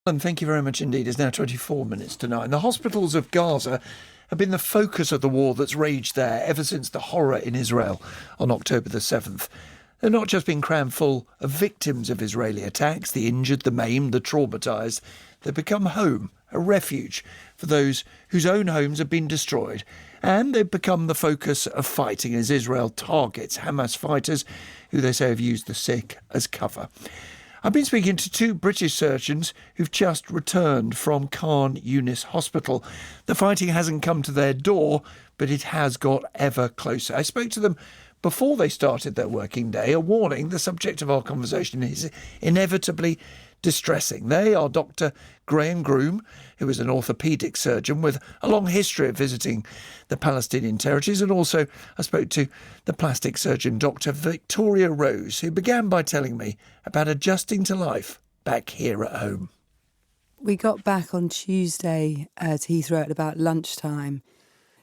And thank you very much indeed. It's now 24 minutes to 9. The hospitals of Gaza have been the focus of the war that's raged there ever since the horror in Israel on October the 7th. They've not just been crammed full of victims of Israeli attacks, the injured, the maimed, the traumatised. They've become home, a refuge for those whose own homes have been destroyed. And they've become the focus of fighting as Israel targets Hamas fighters who they say have used the sick as cover. I've been speaking to two British surgeons who've just returned from Khan Yunis Hospital. The fighting hasn't come to their door, but it has got ever closer. I spoke to them before they started their working day, a warning the subject of our conversation is inevitably distressing. They are Dr. Graham Groom, who is an orthopaedic surgeon with a long history of visiting the Palestinian territories, and also I spoke to the plastic surgeon Dr. Victoria Rose, who began by telling me about adjusting to life back here at home. We got back on Tuesday to Heathrow at about lunchtime.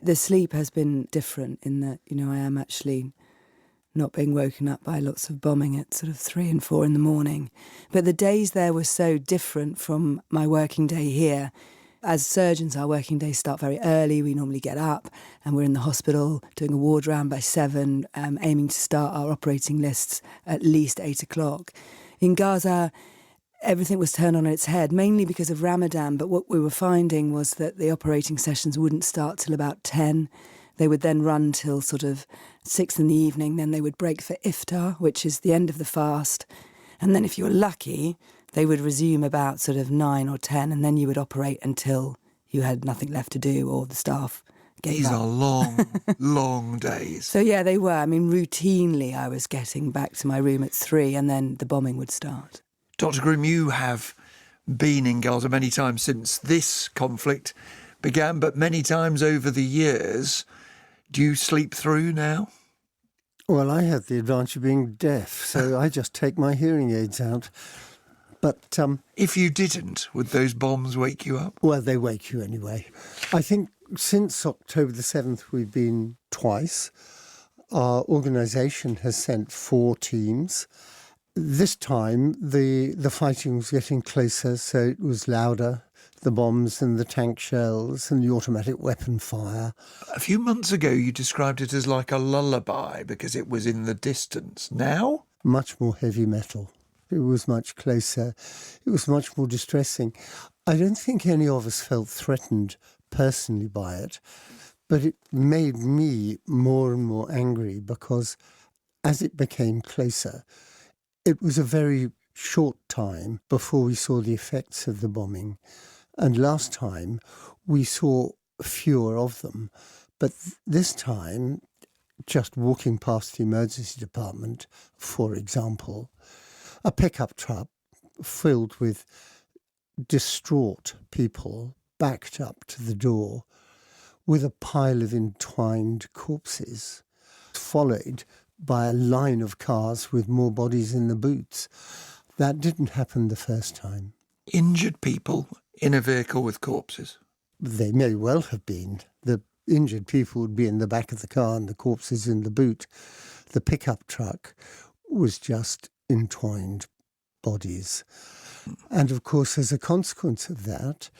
The sleep has been different in that, I am actually not being woken up by lots of bombing at sort of 3 and 4 in the morning. But the days there were so different from my working day here. As surgeons, our working days start very early. We normally get up and we're in the hospital doing a ward round by 7, aiming to start our operating lists at least 8 o'clock. In Gaza, everything was turned on its head, mainly because of Ramadan. But what we were finding was that the operating sessions wouldn't start till about 10. They would then run till sort of 6 in the evening. Then they would break for iftar, which is the end of the fast. And then if you were lucky, they would resume about sort of 9 or 10. And then you would operate until you had nothing left to do or the staff gave These up. are long, long days. So, yeah, they were. I mean, routinely I was getting back to my room at 3 and then the bombing would start. Dr. Groom, you have been in Gaza many times since this conflict began, but many times over the years. Do you sleep through now? Well, I have the advantage of being deaf, so I just take my hearing aids out. But if you didn't, would those bombs wake you up? Well, they wake you anyway. I think since October the 7th, we've been twice. Our organisation has sent 4 teams. This time, the fighting was getting closer, so it was louder. The bombs and the tank shells and the automatic weapon fire. A few months ago, you described it as like a lullaby because it was in the distance. Now? Much more heavy metal. It was much closer. It was much more distressing. I don't think any of us felt threatened personally by it, but it made me more and more angry because as it became closer, it was a very short time before we saw the effects of the bombing. And last time we saw fewer of them. But this time, just walking past the emergency department, for example, a pickup truck filled with distraught people backed up to the door with a pile of entwined corpses, followed by a line of cars with more bodies in the boots. That didn't happen the first time. Injured people in a vehicle with corpses? They may well have been. The injured people would be in the back of the car and the corpses in the boot. The pickup truck was just entwined bodies. And of course, as a consequence of that,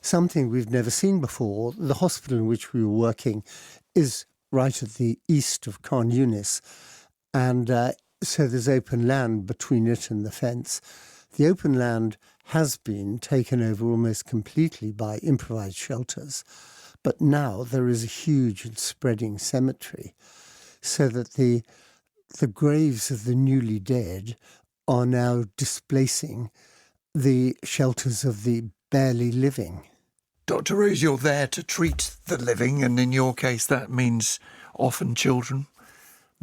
something we've never seen before, the hospital in which we were working is right at the east of Khan Yunis. And so there's open land between it and the fence. The open land has been taken over almost completely by improvised shelters, but now there is a huge and spreading cemetery, so that the graves of the newly dead are now displacing the shelters of the barely living. Dr. Rose, you're there to treat the living, and in your case that means often children,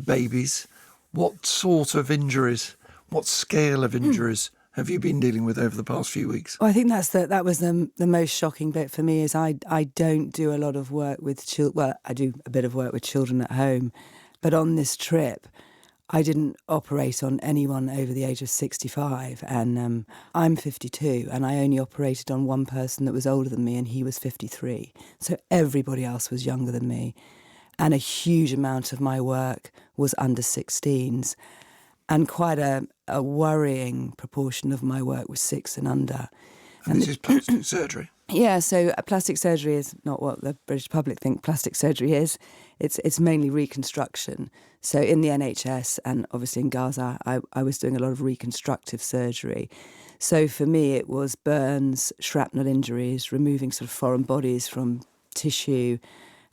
babies. What sort of injuries, what scale of injuries have you been dealing with over the past few weeks? Well, I think that was the most shocking bit for me is I don't do a lot of work with children. Well, I do a bit of work with children at home, but on this trip, I didn't operate on anyone over the age of 65, and I'm 52, and I only operated on one person that was older than me, and he was 53. So everybody else was younger than me, and a huge amount of my work was under 16s. And quite a a worrying proportion of my work was 6 and under. And this is plastic surgery. Yeah, so plastic surgery is not what the British public think plastic surgery is. It's mainly reconstruction. So in the NHS and obviously in Gaza, I was doing a lot of reconstructive surgery. So for me, it was burns, shrapnel injuries, removing sort of foreign bodies from tissue,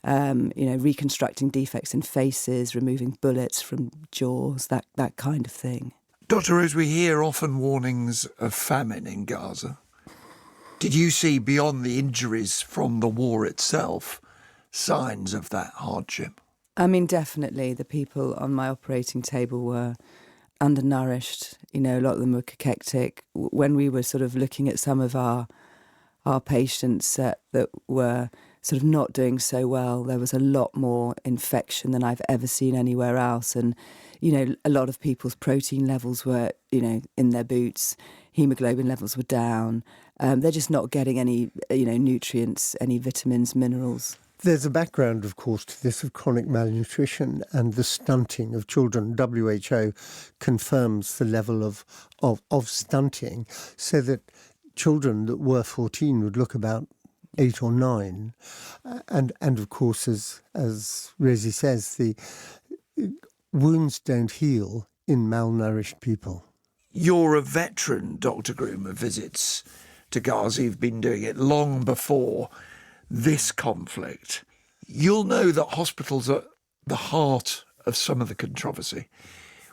reconstructing defects in faces, removing bullets from jaws, that kind of thing. Dr. Rose, we hear often warnings of famine in Gaza. Did you see, beyond the injuries from the war itself, signs of that hardship? I mean, definitely the people on my operating table were undernourished. A lot of them were cachectic. When we were sort of looking at some of our patients that were sort of not doing so well, there was a lot more infection than I've ever seen anywhere else. And, a lot of people's protein levels were, in their boots. Hemoglobin levels were down. They're just not getting any, nutrients, any vitamins, minerals. There's a background, of course, to this of chronic malnutrition and the stunting of children. WHO confirms the level of stunting, so that children that were 14 would look about 8 or 9. And of course, as Rosie says, the wounds don't heal in malnourished people. You're a veteran, Dr. Groom, of visits to Gaza. You've been doing it long before this conflict. You'll know that hospitals are the heart of some of the controversy,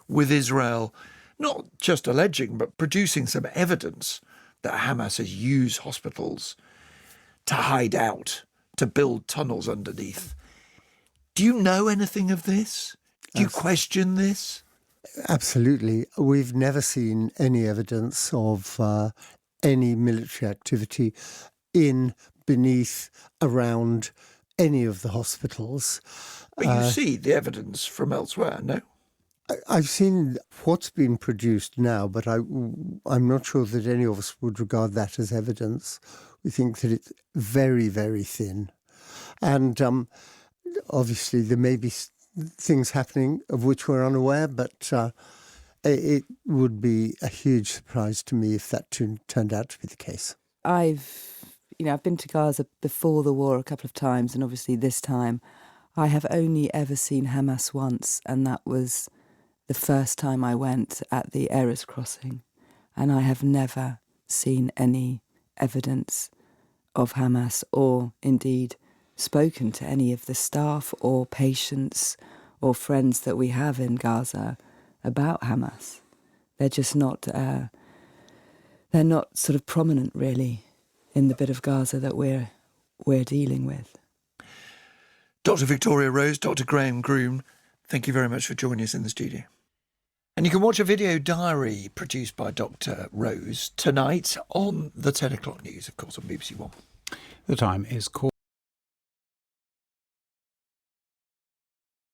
with Israel not just alleging but producing some evidence that Hamas has used hospitals to hide out, to build tunnels underneath. Do you know anything of this? Do you question this? Absolutely. We've never seen any evidence of any military activity in, beneath, around any of the hospitals. But you see the evidence from elsewhere, no? I've seen what's been produced now, but I'm not sure that any of us would regard that as evidence. We think that it's very, very thin. And obviously there may be things happening of which we're unaware, but it would be a huge surprise to me if that turned out to be the case. I've been to Gaza before the war a couple of times, and obviously this time I have only ever seen Hamas once, and that was the first time I went at the Erez crossing, and I have never seen any evidence of Hamas, or indeed spoken to any of the staff or patients or friends that we have in Gaza about Hamas. They're just not, they're not sort of prominent really in the bit of Gaza that we're dealing with. Dr. Victoria Rose, Dr. Graham Groom, thank you very much for joining us in the studio. And you can watch a video diary produced by Dr. Rose tonight on the 10 o'clock news, of course, on BBC One. The time is